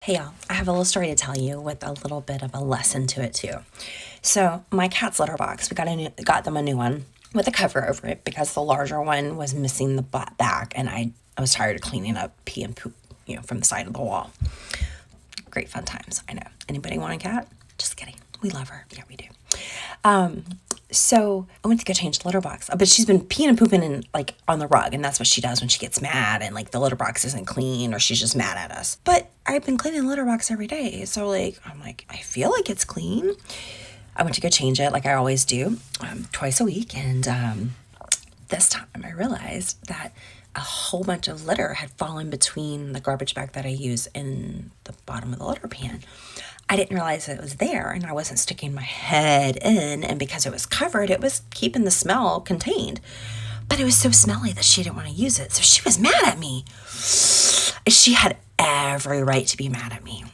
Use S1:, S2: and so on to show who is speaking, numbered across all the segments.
S1: Hey y'all, I have a little story to tell you with a little bit of a lesson to it too. So my cat's litter box, we got them a new one with a cover over it because the larger one was missing the back, and I was tired of cleaning up pee and poop, from the side of the wall. Great fun times, I know. Anybody want a cat? Just kidding. We love her. Yeah, we do. So I went to go change the litter box, but she's been peeing and pooping on the rug, and that's what she does when she gets mad and the litter box isn't clean or she's just mad at us. But I've been cleaning the litter box every day, so I'm like, I feel like it's clean. I went to go change it like I always do, twice a week, and this time I realized that a whole bunch of litter had fallen between the garbage bag that I use and the bottom of the litter pan. I didn't realize it was there, and I wasn't sticking my head in, and because it was covered, it was keeping the smell contained. But it was so smelly that she didn't want to use it, so she was mad at me. She had every right to be mad at me.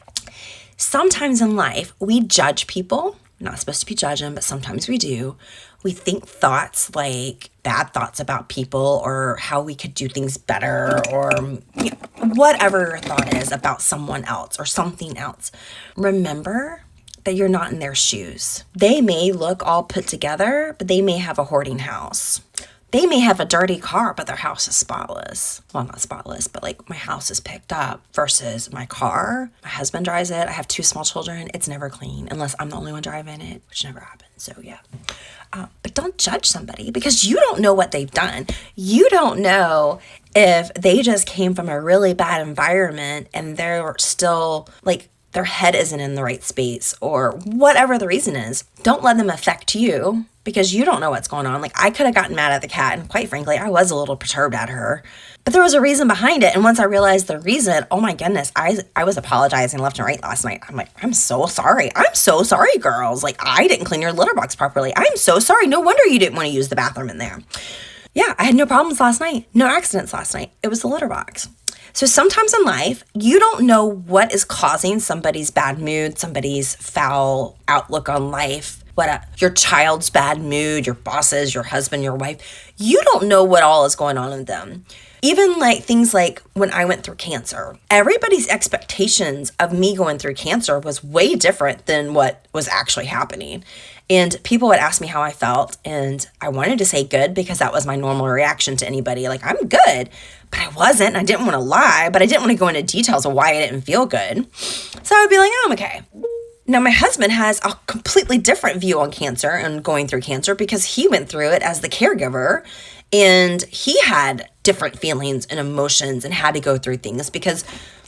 S1: Sometimes in life, we judge people. We're not supposed to be judging, but sometimes we do. We think thoughts like bad thoughts about people or how we could do things better or whatever your thought is about someone else or something else. Remember that you're not in their shoes. They may look all put together, but they may have a hoarding house. They may have a dirty car, but their house is spotless. Well, not spotless, but my house is picked up versus my car. My husband drives it. I have 2 small children. It's never clean unless I'm the only one driving it, which never happens. So yeah. But don't judge somebody because you don't know what they've done. You don't know if they just came from a really bad environment and they're still their head isn't in the right space or whatever the reason is. Don't let them affect you because you don't know what's going on. I could have gotten mad at the cat, and quite frankly, I was a little perturbed at her. But there was a reason behind it. And once I realized the reason, oh my goodness, I was apologizing left and right last night. I'm like, I'm so sorry. I'm so sorry, girls. I didn't clean your litter box properly. I'm so sorry. No wonder you didn't want to use the bathroom in there. Yeah, I had no problems last night. No accidents last night. It was the litter box. So sometimes in life, you don't know what is causing somebody's bad mood, somebody's foul outlook on life, your child's bad mood, your bosses, your husband, your wife. You don't know what all is going on in them. Even things like when I went through cancer, everybody's expectations of me going through cancer was way different than what was actually happening. And people would ask me how I felt, and I wanted to say good because that was my normal reaction to anybody. I'm good, but I wasn't, and I didn't want to lie, but I didn't want to go into details of why I didn't feel good. So I would be like, oh, I'm okay. Now, my husband has a completely different view on cancer and going through cancer because he went through it as the caregiver, and he had different feelings and emotions and had to go through things because,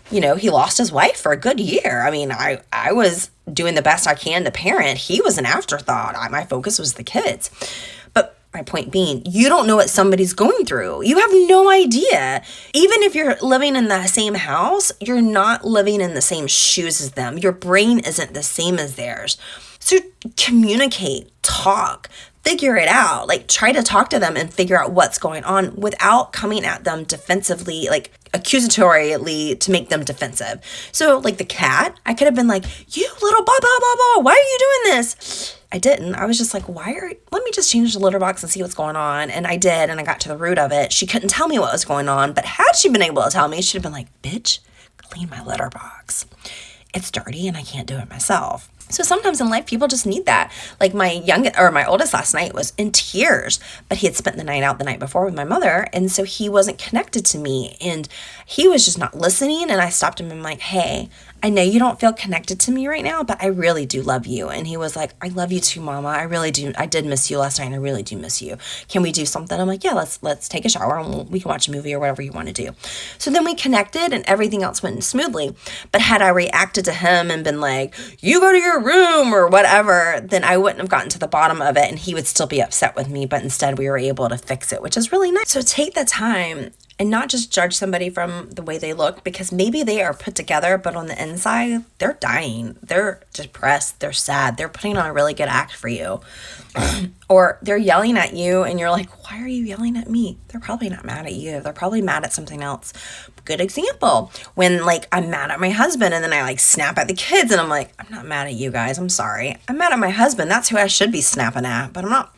S1: he lost his wife for a good year. I mean, I was doing the best I can to parent. He was an afterthought. My focus was the kids. But my point being, you don't know what somebody's going through. You have no idea. Even if you're living in the same house, you're not living in the same shoes as them. Your brain isn't the same as theirs. So communicate, talk, figure it out. Try to talk to them and figure out what's going on without coming at them defensively, accusatorily to make them defensive. So the cat, I could have been like, you little blah, blah, blah, blah. Why are you doing this? I didn't. I was just like, let me just change the litter box and see what's going on. And I did. And I got to the root of it. She couldn't tell me what was going on, but had she been able to tell me, she'd have been like, bitch, clean my litter box. It's dirty and I can't do it myself. So sometimes in life, people just need that. My oldest last night was in tears, but he had spent the night out the night before with my mother. And so he wasn't connected to me and he was just not listening. And I stopped him and I'm like, hey, I know you don't feel connected to me right now, but I really do love you. And he was like, I love you too, Mama. I really do. I did miss you last night and I really do miss you. Can we do something? I'm like, yeah, let's take a shower and we can watch a movie or whatever you want to do. So then we connected and everything else went smoothly. But had I reacted to him and been like, you go to your room or whatever, then I wouldn't have gotten to the bottom of it and he would still be upset with me. But instead we were able to fix it, which is really nice. So take the time and not just judge somebody from the way they look, because maybe they are put together, but on the inside, they're dying. They're depressed. They're sad. They're putting on a really good act for you. Or they're yelling at you and you're like, why are you yelling at me? They're probably not mad at you. They're probably mad at something else. Good example. When I'm mad at my husband and then I snap at the kids and I'm like, I'm not mad at you guys. I'm sorry. I'm mad at my husband. That's who I should be snapping at, but I'm not.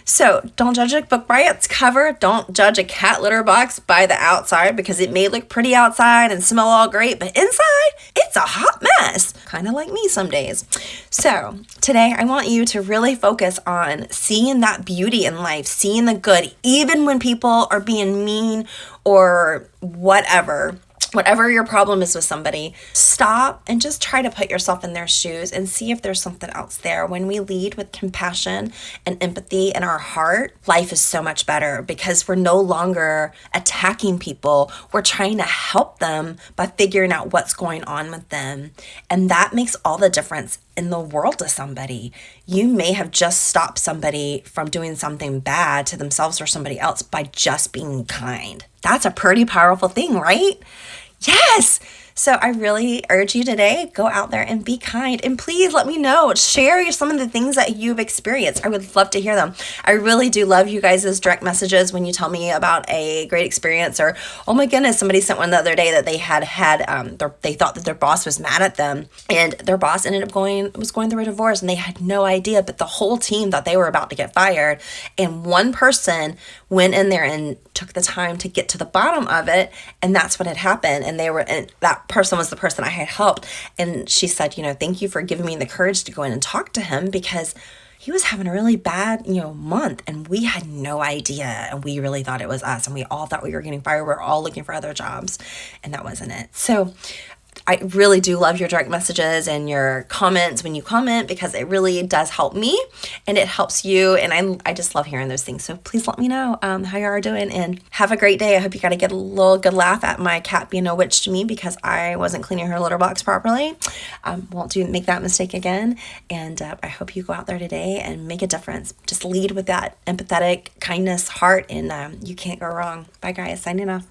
S1: So don't judge a book by its cover. Don't judge a cat litter box by the outside, because it may look pretty outside and smell all great, but inside, it's a hot mess. Kind of like me some days. So today I want you to really focus on seeing that beauty in life, seeing the good, even when people are being mean or whatever your problem is with somebody. Stop and just try to put yourself in their shoes and see if there's something else there. When we lead with compassion and empathy in our heart, life is so much better, because we're no longer attacking people. We're trying to help them by figuring out what's going on with them. And that makes all the difference in the world to somebody. You may have just stopped somebody from doing something bad to themselves or somebody else by just being kind. That's a pretty powerful thing, right? Yes. So I really urge you today, go out there and be kind. And please let me know. Share some of the things that you've experienced. I would love to hear them. I really do love you guys' direct messages when you tell me about a great experience, or, oh my goodness, somebody sent one the other day that they they thought that their boss was mad at them, and their boss ended up going through a divorce, and they had no idea, but the whole team thought they were about to get fired. And one person went in there and took the time to get to the bottom of it, and that's what had happened. And that person was the person I had helped. And she said, thank you for giving me the courage to go in and talk to him, because he was having a really bad, month, and we had no idea. And we really thought it was us, and we all thought we were getting fired. We're all looking for other jobs, and that wasn't it. So I really do love your direct messages and your comments when you comment, because it really does help me and it helps you. And I just love hearing those things. So please let me know how you are doing, and have a great day. I hope you got to get a little good laugh at my cat being a witch to me because I wasn't cleaning her litter box properly. Won't make that mistake again. And I hope you go out there today and make a difference. Just lead with that empathetic kindness heart, and you can't go wrong. Bye guys, signing off.